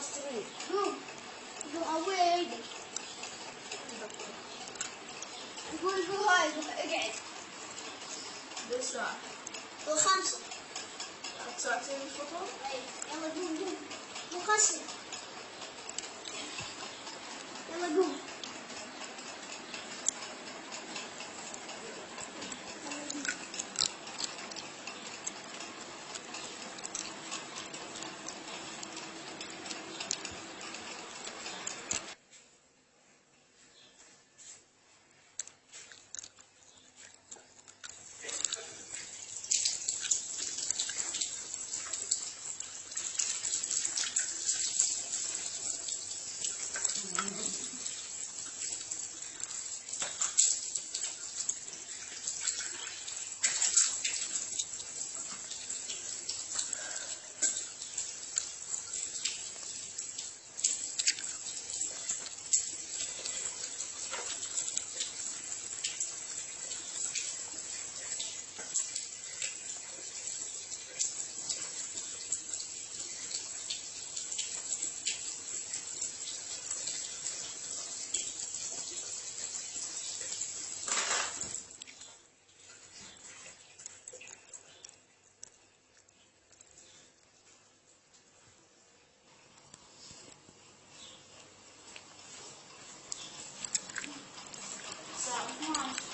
تستوي. قوم قوي ايدك. قول هاي اقعد. بالساعة. الخمسة. ساعتين الفطور؟ اي يلا قوم مقسم. يلا قوم.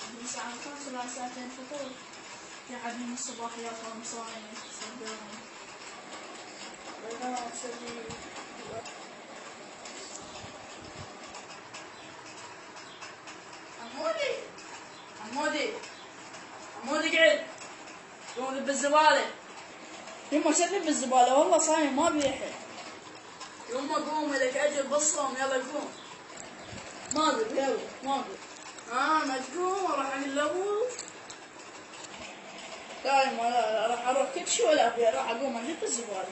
من الساعة 5 إلى ساعتين فطور. قاعد من الصباح ياكل صايم صدقني. بينما أسوي عمودي عمودي عمودي قعد. قوم ذب الزبالة. يما شو ذب الزبالة؟ والله صايم ما بيحل. يما قوم لك أجل بالصوم يلا قوم. ما ذب يلا ما ذب. ما تقوم راح اقول لابوك. لا يما لا راح اروح كل شيء ولا ابي راح اقوم انظف الزبالة.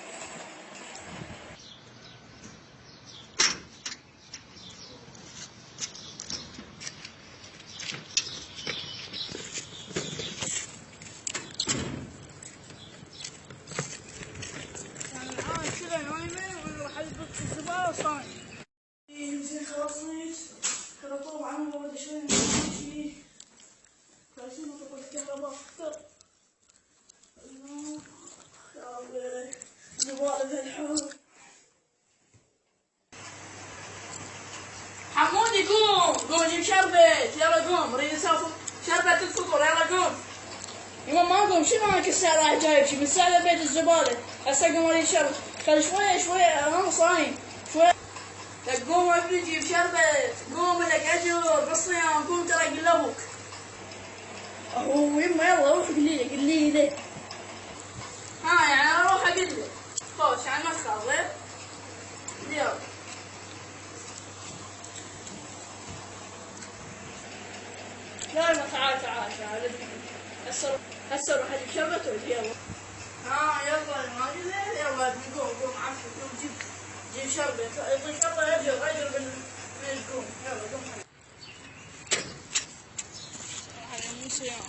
يعني الان كذا نايمة وانا راح انظف الزبالة صايم. زين خلصت. كذا طوب عنه بعد شوي نمشي. كويسين وطفت الكهرباء اكثر. يا الله زبالة ذا الحوض. حمودي قوم جيب شربت يلا قوم اريد اسافر شربت الفطور يلا قوم. يما ما قوم شنو انا كل ساعة رايح جايب شي من ساعة بيت الزبالة هسه قوم اريد شرب. خلي شوية انا صايم شوية. لك قوم ابني جيب شربت قوم لك اجر بالصيام قوم ترى قل لابوك. هو يما يلا روح قل لي ليه. يعني اروح اقول له خوش يعني ما تخاف يلا. لا تعال هسه روح اجيب شربت وجي يلا. يلا يا ماجد يلا ابني قوم عفوا قوم جيب شربت يعطيك الله اجر من القوم يلا قوم. هذا مو صيام.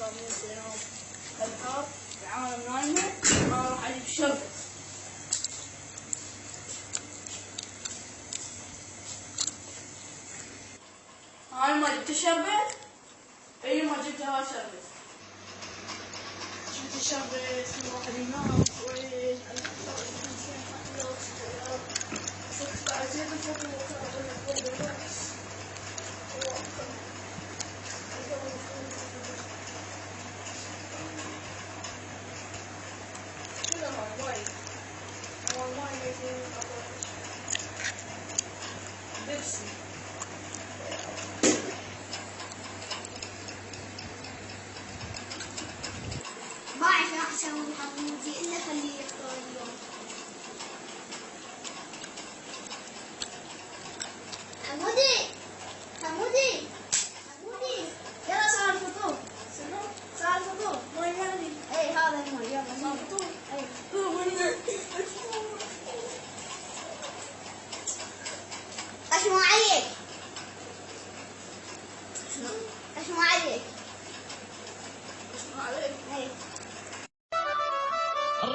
مو صيام. الحار العالم نايمة انا راح اجيب شربت. هاي ما جبت شربت؟ اي ما جبتها شربت. جبت الشربت الواحد ينام شوي. ساعتين الفطور بيبسي. ما أعرف أحسن من حمودي إلا خليه يختار اليوم. حمودي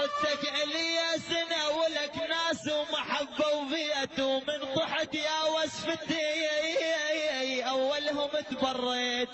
ردتك علي سنة ولك ناس ومحبة وبيئت، ومن طحت يا وسفتي أولهم تبريت.